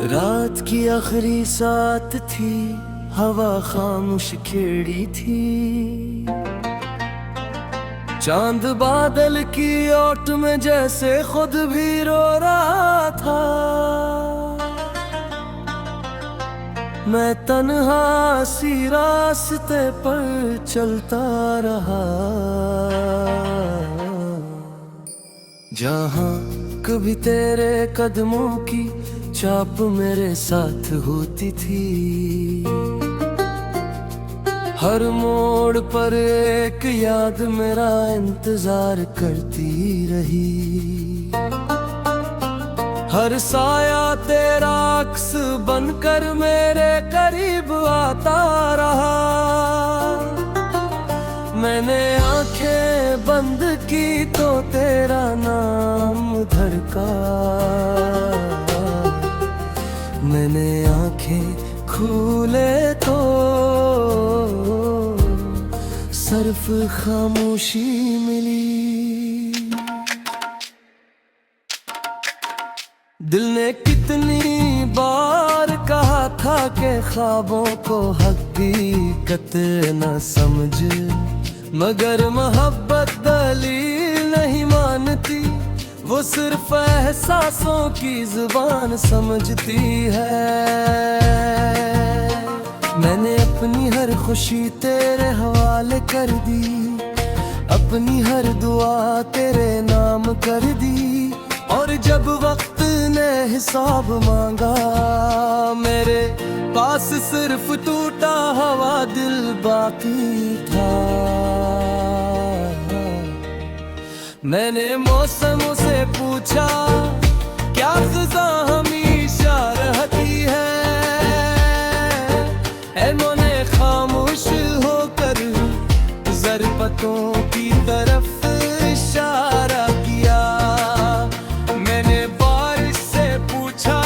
रात की आखिरी सात थी, हवा खामोश खिड़ी थी। चांद बादल की ओट में जैसे खुद भी रो रहा था। मैं तन्हा सी रास्ते पर चलता रहा, जहां कभी तेरे कदमों की चाप मेरे साथ होती थी। हर मोड़ पर एक याद मेरा इंतजार करती रही। हर साया तेरा अक्स बनकर मेरे करीब आता रहा। मैंने आंखें बंद की तो तेरा नाम धड़का। मैंने आंखें खोले तो सिर्फ खामोशी मिली। दिल ने कितनी बार कहा था कि ख्वाबों को हकीकत न समझ, मगर मोहब्बत दलील नहीं मानती। वो सिर्फ एहसासों की जुबान समझती है। मैंने अपनी हर खुशी तेरे हवाले कर दी, अपनी हर दुआ तेरे नाम कर दी। और जब वक्त ने हिसाब मांगा, मेरे पास सिर्फ टूटा हुआ दिल बाकी था। मैंने मौसमों से पूछा, क्या फ़िज़ा हमेशा रहती है? ऐनों ने खामोश होकर ज़रबतों की तरफ इशारा किया। मैंने बारिश से पूछा,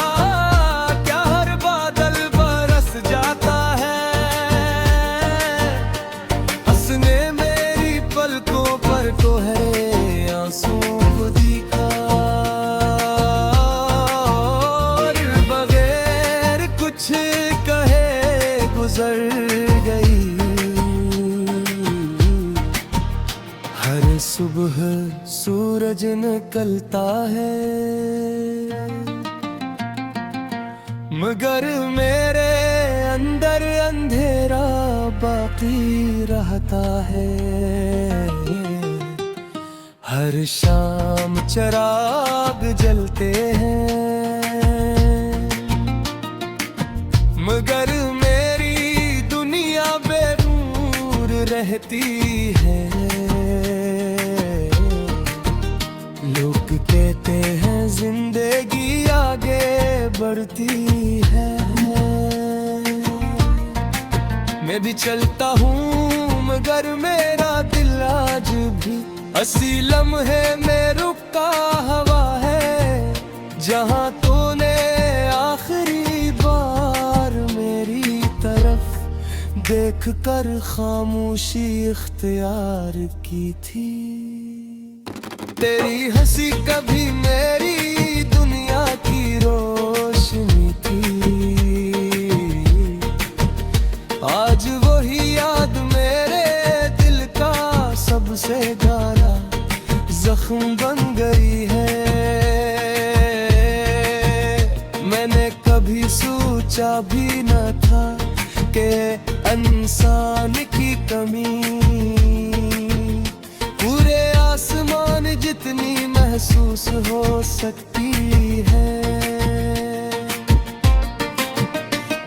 क्या हर बादल बरस जाता है? हंसने मेरी पलकों पर तो है दिखा, और बगैर कुछ कहे गुजर गई। हर सुबह सूरज निकलता है, मगर मेरे अंदर अंधेरा बाकी रहता है। हर शाम चिराग जलते हैं, मगर मेरी दुनिया बेनूर रहती है। लोग कहते हैं जिंदगी आगे बढ़ती है। मैं भी चलता हूँ, मगर मेरा दिल आज भी हसी लम्हे में रुका हुआ है। जहाँ तूने आखिरी बार मेरी तरफ देख कर खामोशी इख्तियार की थी। तेरी हंसी कभी मेरी दुनिया की रोशनी थी। आज वही याद मेरे दिल का सबसे गहरा जख्म बन गई है। मैंने कभी सोचा भी न था कि इंसान की कमी पूरे आसमान जितनी महसूस हो सकती है।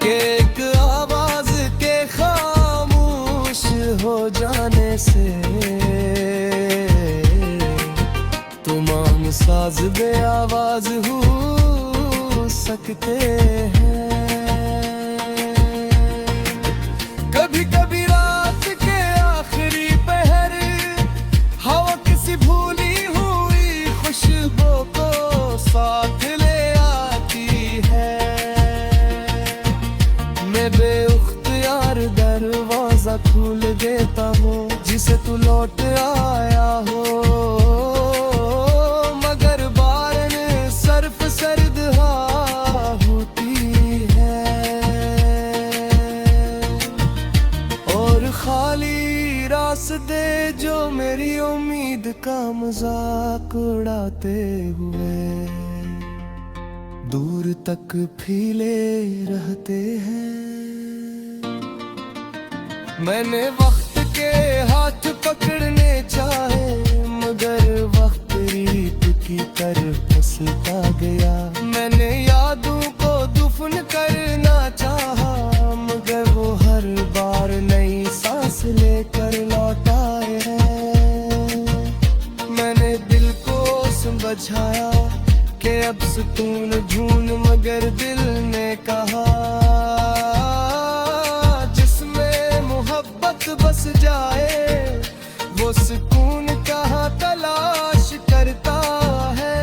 कि एक आवाज के खामोश हो जाने से तमाम साज बे आवाज हो सकते हैं। कभी कभी रात के आखिरी पहर हवा किसी भूली हुई खुशबू को साथ तू लौट आया हो, मगर बारन सर्फ सर्द होती है और खाली रास्ते जो मेरी उम्मीद का मजाक उड़ाते हुए दूर तक फीले रहते हैं। मैंने वक्त के हाथ पकड़ने चाहे, मगर वक्त रीत की तरफ फिसलता गया। मैंने यादों को दफन करना चाहा, मगर वो हर बार नई सांस लेकर लौट आए हैं। मैंने दिल को समझाया कि अब सुकून ढूंढ, मगर दिल ने कहा जिसमें मोहब्बत बस जाए वो सुकून कहाँ तलाश करता है।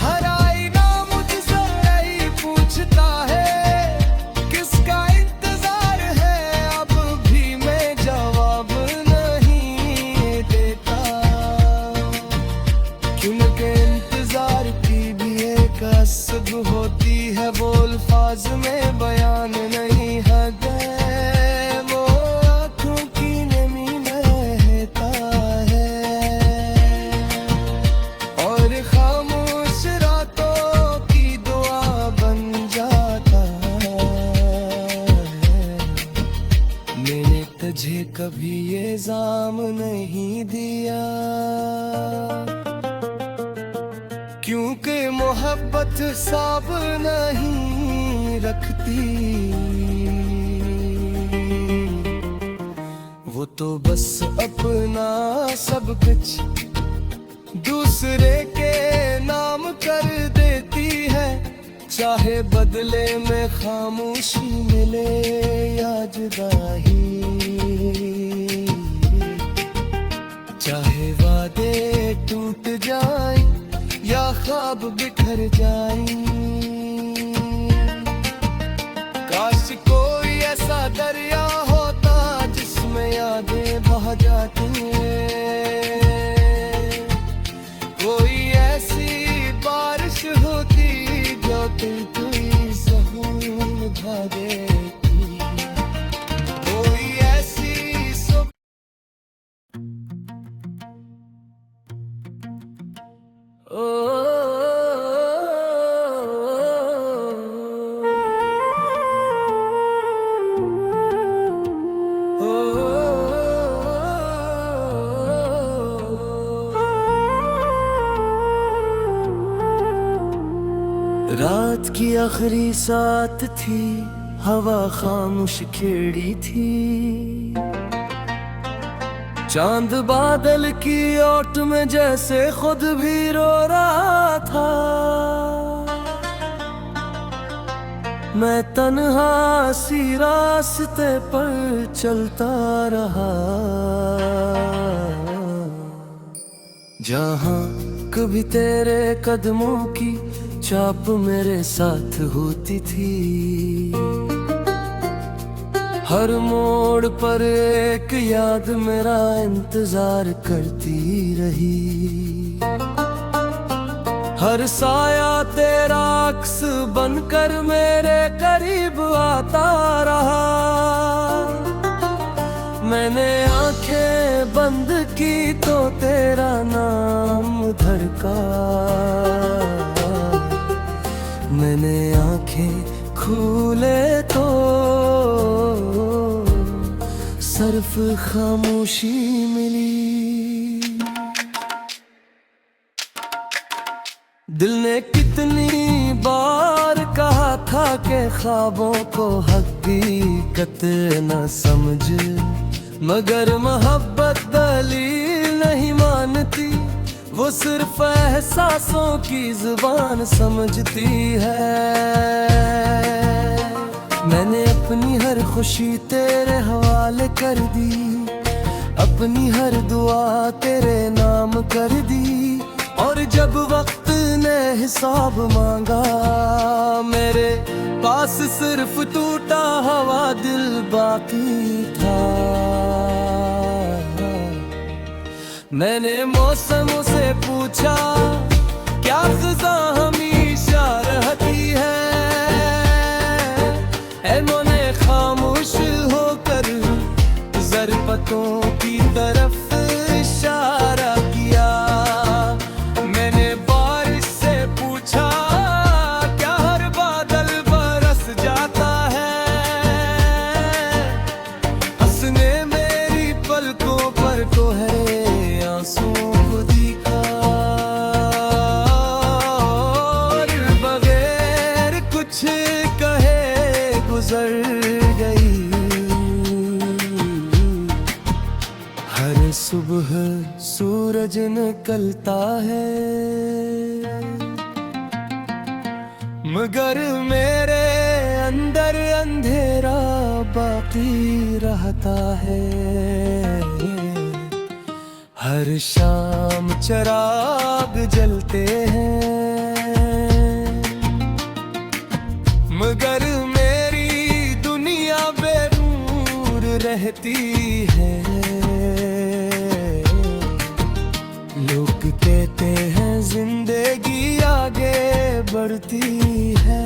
हर आईना मुझसे यही पूछता है किसका इंतजार है, अब भी मैं जवाब नहीं देता, क्योंकि इंतजार की भी एक हसद होती है, वो अल्फाज में बयान नहीं है गए, वो आँखों की नमी बहता है और खामोश रातों की दुआ बन जाता है। मैंने तुझे कभी ये जाम नहीं दिया, क्योंकि मोहब्बत साब नहीं रखती, वो तो बस अपना सब कुछ दूसरे के नाम कर देती है, चाहे बदले में खामोशी मिले या जुदाई, चाहे वादे टूट जाए या ख्वाब बिखर जाए। काश कोई ऐसा दरिया होता जिसमें यादें बह जाती हैं, कोई ऐसी बारिश होती जो तुई सहून भा देती, कोई ऐसी रात की आखिरी साथ थी, हवा खामोश खिड़ी थी, चांद बादल की ओट में जैसे खुद भी रो रहा था। मैं तन्हा सी रास्ते पर चलता रहा, जहाँ कभी तेरे कदमों की चाप मेरे साथ होती थी। हर मोड़ पर एक याद मेरा इंतजार करती रही, हर साया तेरा अक्स बनकर मेरे करीब आता रहा। मैंने आंखें बंद की तो तेरा नाम धड़का, मैंने आंखें खोले तो सिर्फ खामोशी मिली। दिल ने कितनी बार कहा था कि ख्वाबों को हकीकत न समझ, मगर मोहब्बत दलील नहीं मानती, वो सिर्फ एहसासों की जुबान समझती है। मैंने अपनी हर खुशी तेरे हवाले कर दी, अपनी हर दुआ तेरे नाम कर दी, और जब वक्त ने हिसाब मांगा मेरे पास सिर्फ टूटा हुआ दिल बाकी था। मैंने मौसमों से पूछा क्या ख़ुदा हमेशा रहती है, इन्होंने खामोश होकर ज़रबतों की तरफ इशारा किया। मैंने बारिश से पूछा क्या हर बादल बरस जाता है, हंसने मेरी पलकों पर तो है आंसुओं को दिखा, और बगैर कुछ कहे गुजर गई। हर सुबह सूरज निकलता है मगर मेरे अंदर अंधेरा बाकी रहता है। हर शाम चिराग जलते हैं मगर मेरी दुनिया बेनूर रहती है। लोग कहते हैं जिंदगी आगे बढ़ती है,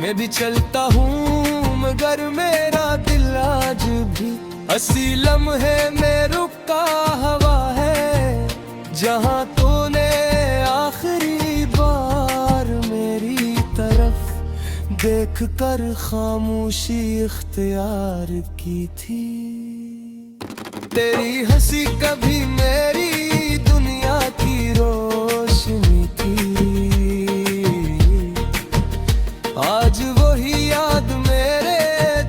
मैं भी चलता हूँ मगर मेरा दिल आज भी हसी लम्हे में रुका हवा है, जहाँ तूने आखिरी बार मेरी तरफ देख कर खामोशी इख्तियार की थी। तेरी हंसी कभी मेरी दुनिया की रोशनी थी, आज वही याद मेरे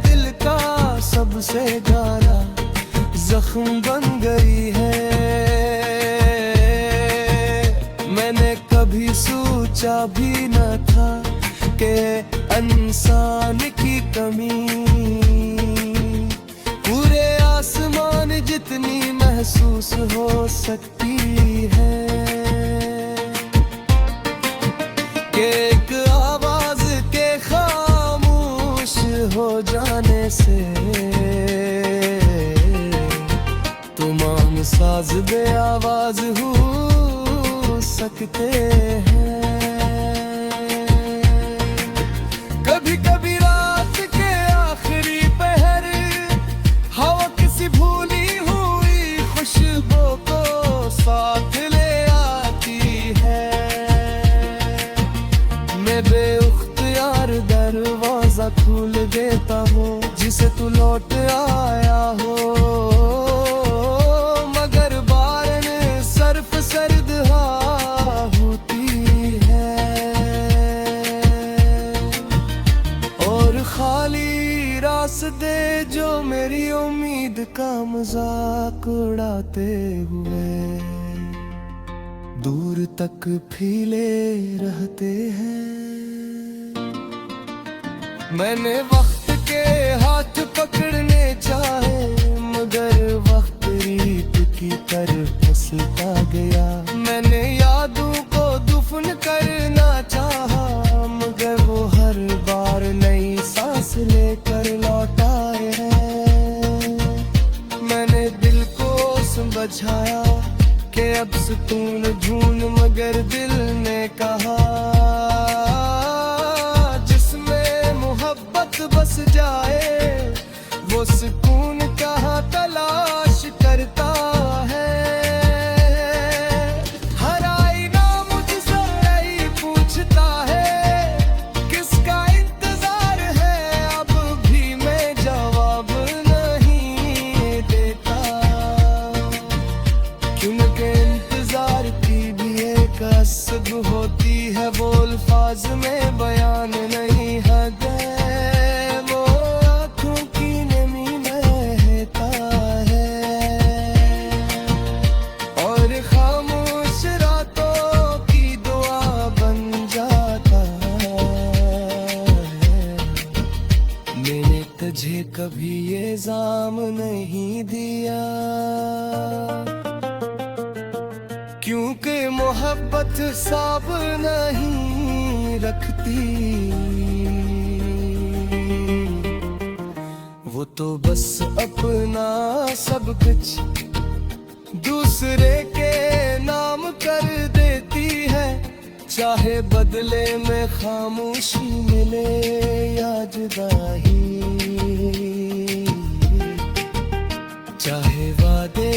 दिल का सबसे गहरा जख्म बन गई है। मैंने कभी सोचा भी न था कि इंसान की कमी पूरे आसमान जितनी महसूस हो सकती है, कि एक आवाज के खामोश हो जाने से तमाम साज बे आवाज हो सकते हैं। कभी कभी रात के आखिरी पहर हवा किसी भूली हुई खुशबू को साथ ले आती है, मैं बेख्तियार दरवाजा खोल देता हूँ जिसे तू लौट आया हो, मगर बारन सर्फ सर्द होती है और खाली रास्ते जो मेरी उम्मीद का मजाक उड़ाते हुए दूर तक फैले रहते हैं। मैंने वक्त के हाथ पकड़ने चाहे मगर वक्त रीत की तरफ फिसलता गया। मैंने यादों को दफन करना चाहा मगर वो हर बार नई सांस लेकर लौट आए हैं। मैंने दिल को समझाया कि अब सुकून ढूंढ मगर दिल ने कहा जिसमें मोहब्बत बस जाए वो सुकून कहाँ तलाश करता है। हर आईना मुझसे यही पूछता है किसका इंतजार है, अब भी मैं जवाब नहीं देता क्योंकि इंतजार की भी एक हसद होती है, वो अल्फाज में बयान नहीं है। वो आँखों की नमी बहता है और खामोश रातों की दुआ बन जाता है। मैंने तुझे कभी ये जाम नहीं दिया क्योंकि मोहब्बत साब नहीं रखती, वो तो बस अपना सब कुछ दूसरे के नाम कर देती है। चाहे बदले में खामोशी मिले या जुदाई, चाहे वादे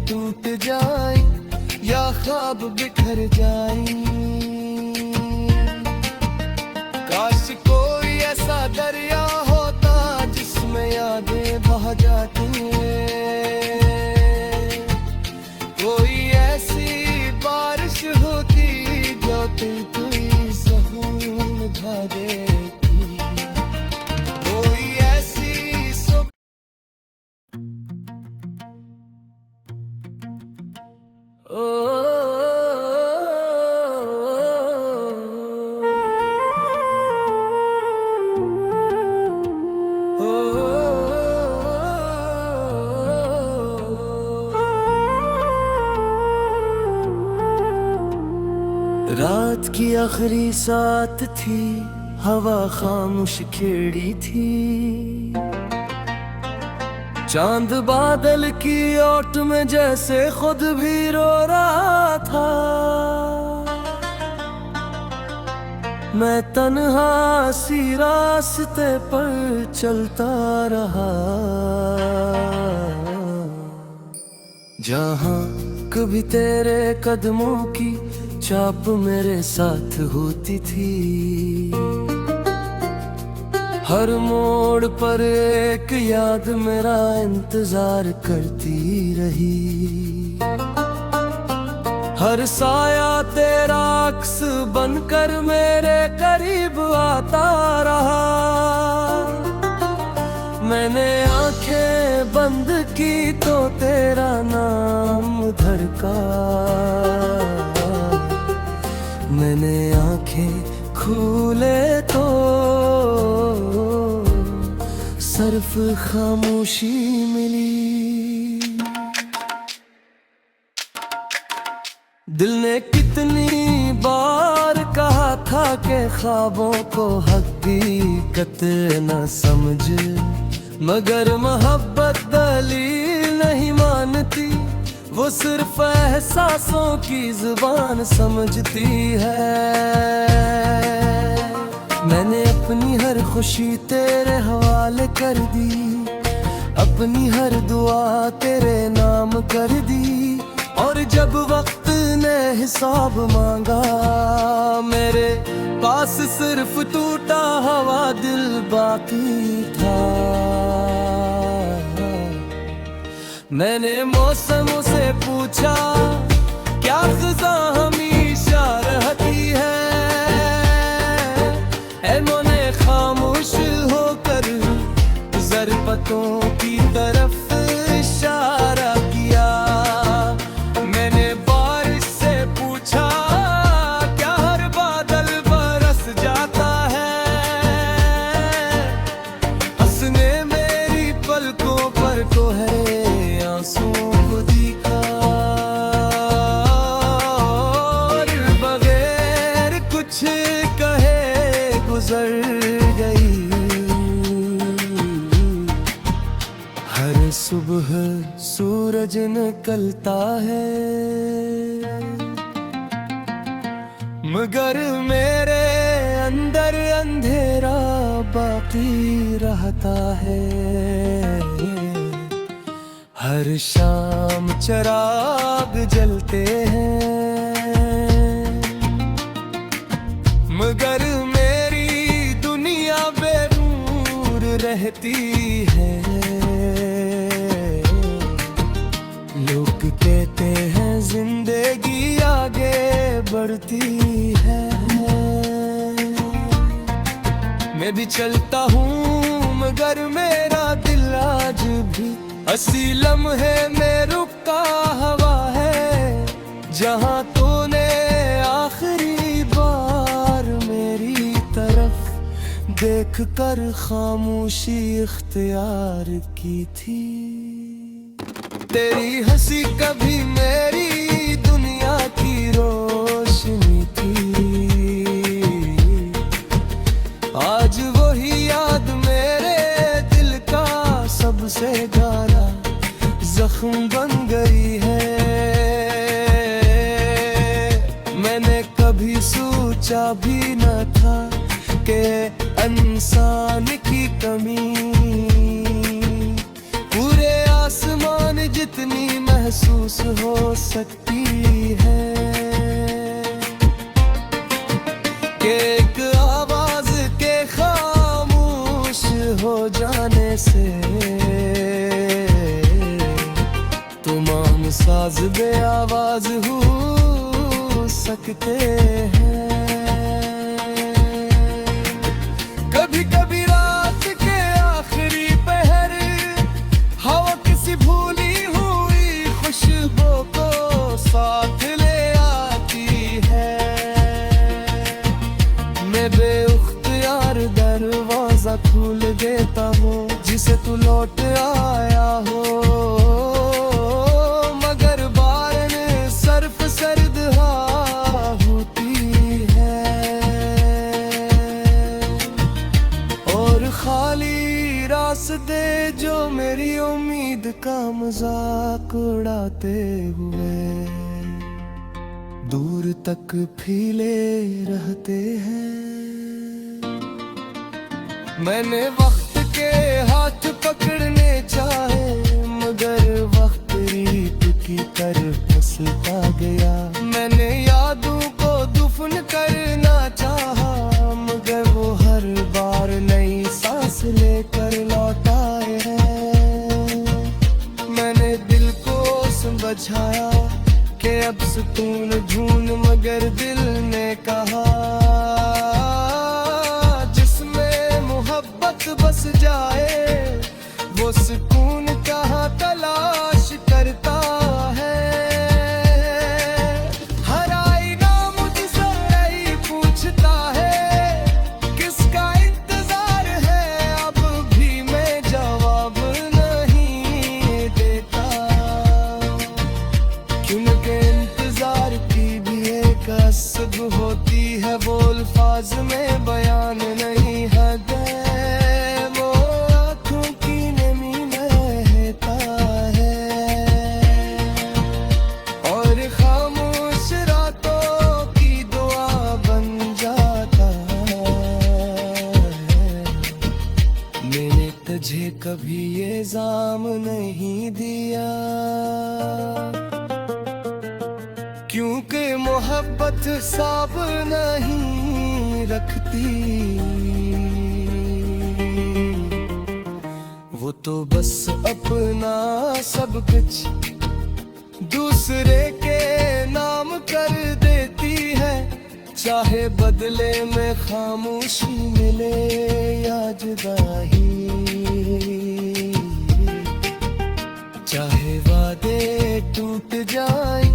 टूट जाए या ख्वाब बिखर जाए। काश कोई ऐसा दरिया होता जिसमें यादें बह जाती हैं, कोई ऐसी बारिश होती जो तुई सहून ढा देती, कोई ऐसी रात की आखिरी साथ थी, हवा खामोश खिड़ी थी। चांद बादल की ओट में जैसे खुद भी रो रहा था। मैं तन्हा सी रास्ते पर चलता रहा, जहां कभी तेरे कदमों की चाप मेरे साथ होती थी। हर मोड़ पर एक याद मेरा इंतजार करती रही। हर साया तेरा अक्स बनकर मेरे करीब आता रहा। मैंने आंखें बंद की तो तेरा नाम धड़का, मैंने आंखें खोले तो सिर्फ खामोशी मिली। दिल ने कितनी बार कहा था कि ख्वाबों को हकीकत न समझ, मगर मोहब्बत दलील नहीं मानती, वो सिर्फ एहसासों की जुबान समझती है। मैंने अपनी हर खुशी तेरे हवाले कर दी, अपनी हर दुआ तेरे नाम कर दी, और जब वक्त ने हिसाब मांगा, मेरे पास सिर्फ टूटा हुआ दिल बाकी था। मैंने मौसमों से पूछा क्या ख़ज़ा हमेशा रहती है, मैंने खामोश होकर ज़रबतों की तरफ इशारा किया। मैंने बारिश से पूछा क्या हर बादल बरस जाता है, हंसने मेरी पलकों पर तो है आंसू को दिखा, और बगैर कुछ कहे गुजर गई। हर सुबह सूरज निकलता है, मगर मेरे अंदर अंधेरा बाकी रहता है। हर शाम चिराग जलते हैं, मगर मेरी दुनिया बेनूर रहती है। लोग कहते हैं जिंदगी आगे बढ़ती है, मैं भी चलता हूँ मगर मेरा दिल आज भी हंसी लम्हे में रुका हुआ है। जहाँ तूने आखिरी बार मेरी तरफ देख कर खामोशी इख्तियार की थी, तेरी हंसी कभी मेरी दुनिया की रोशनी थी। आज वही याद मेरे दिल का सब से गारा जख्म बन गई है। मैंने कभी सोचा भी न था कि इंसान की कमी पूरे आसमान जितनी महसूस हो सकती है। कि एक आवाज के खामोश हो जाने से तमाम साज बे आवाज हो सकते हैं। कभी कभी रात के आखिरी पहर हवा किसी भूली हुई खुशबू को साथ ले आती है। मैं बेख्तियार दरवाजा खोल देता हूँ जिसे तू लौट आया हो, मगर बारन सर्फ सर्द होती है और खाली रास्ते जो मेरी उम्मीद का मजाक उड़ाते हुए दूर तक फैले रहते हैं। मैंने वक्त के हाथ पकड़ने चाहे मगर वक्त रीत की तरफ फिसलता गया। मैंने यादों को दफन करना चाहा मगर वो हर बार नई सांस लेकर लौट आए हैं। मैंने दिल को समझाया कि अब सुकून ढूंढ मगर दिल ने कहा जिसमें मोहब्बत बस जाए वो सुकून कहाँ तलाश करता है। हर आईना मुझसे यही पूछता है किसका इंतजार है, अब भी मैं जवाब नहीं देता क्योंकि इंतजार की भी एक असब होती है। वो अल्फाज में बयान नहीं है वो आँखों की नमी बहता है और खामोश रातों की दुआ बन जाता है। मैंने तुझे कभी ये जाम नहीं दिया क्योंकि मोहब्बत साब नहीं रखती, वो तो बस अपना सब कुछ दूसरे के नाम कर देती है। चाहे बदले में खामोशी मिले या जुदाई, चाहे वादे टूट जाए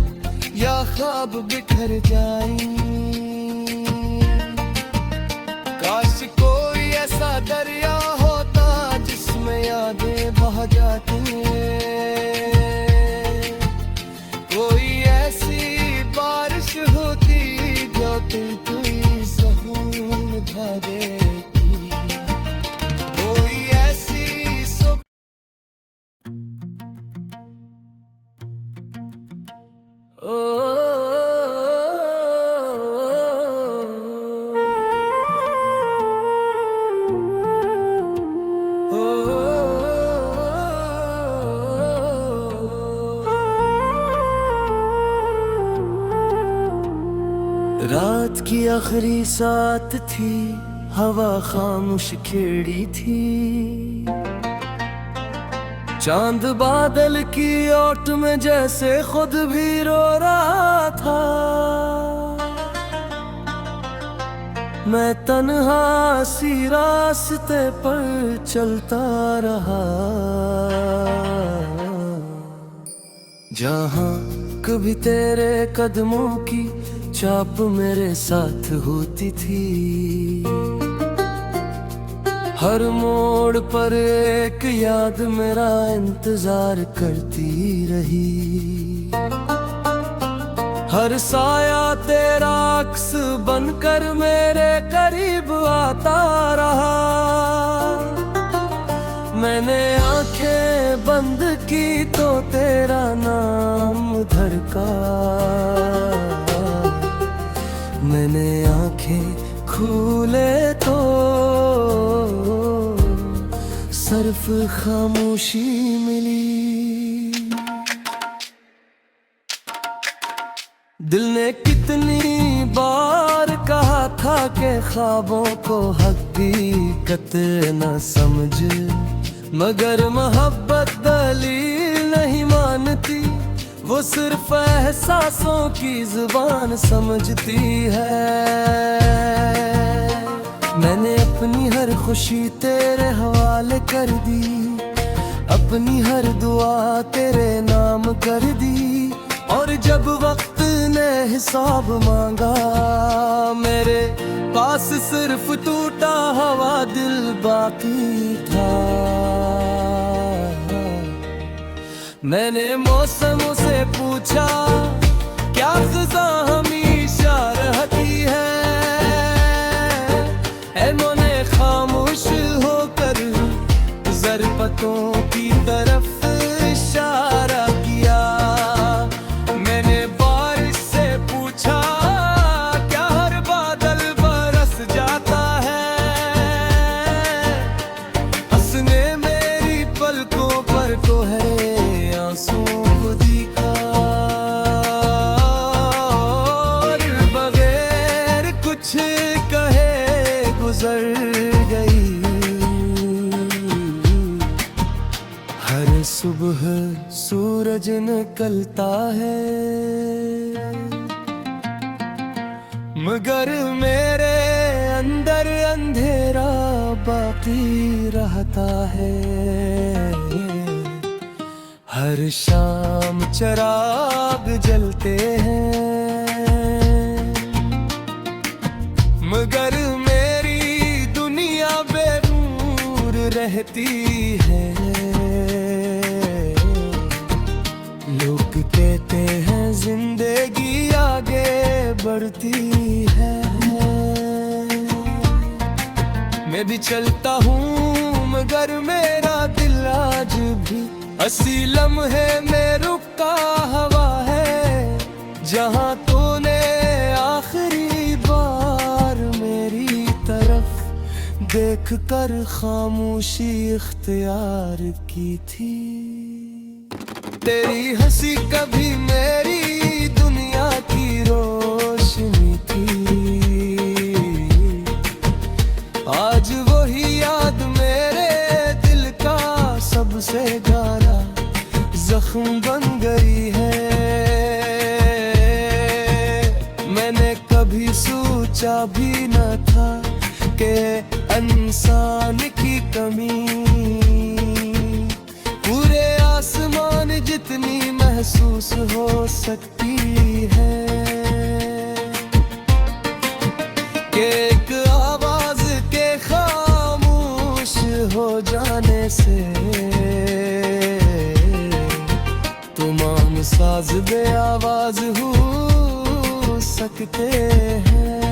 या ख्वाब बिखर जाए। काश कोई ऐसा दरिया होता जिसमें यादें बह जाती हैं, कोई ऐसी बारिश होती जो दिल कोई सुकून ढा देती, कोई ऐसी रात की आखिरी साथ थी, हवा खामोश खिड़ी थी, चांद बादल की ओट में जैसे खुद भी रो रहा था। मैं तन्हा सी रास्ते पर चलता रहा जहाँ कभी तेरे कदमों की चाप मेरे साथ होती थी। हर मोड़ पर एक याद मेरा इंतजार करती रही। हर साया तेरा अक्स बनकर मेरे करीब आता रहा। मैंने आंखें बंद की तो तेरा नाम धड़का। मैंने आंखें खोले तो सिर्फ खामोशी मिली। दिल ने कितनी बार कहा था कि ख्वाबों को हकीकत न समझ, मगर मोहब्बत दलील नहीं मानती, वो सिर्फ एहसासों की जुबान समझती है। मैंने अपनी हर खुशी तेरे हवाले कर दी, अपनी हर दुआ तेरे नाम कर दी, और जब वक्त ने हिसाब मांगा, मेरे पास सिर्फ टूटा हुआ दिल बाकी था। मैंने मौसमों से पूछा क्या ख़ज़ा हमेशा रहती है, मैंने खामोश होकर ज़रपतों की तरफ इशारा किया। मैंने बारिश से पूछा क्या हर बादल बरस जाता है, हंसने मेरी पलकों पर तो है आंसू दिखा, और बगैर कुछ कहे गुजर गई। हर सुबह सूरज निकलता है, मगर मेरे अंदर अंधेरा बाकी रहता है। हर शाम चिराग जलते हैं, मगर मेरी दुनिया बेनूर रहती है। लोग कहते हैं जिंदगी आगे बढ़ती है, मैं भी चलता हूँ मगर मेरा दिल आज भी हंसी लम्हे में रुका हुआ है, जहाँ तूने आखिरी बार मेरी तरफ देख कर खामोशी इख्तियार की थी। तेरी हंसी कभी मेरी दुनिया की रोशनी थी, आज वही याद मेरे दिल का सबसे गहरा जख्म बन गई है। मैंने कभी सोचा भी न था कि इंसान की कमी पूरे आसमान जितनी महसूस हो सकती है, कि एक आवाज के खामोश हो जाने से तमाम साज बे आवाज हो सकते हैं।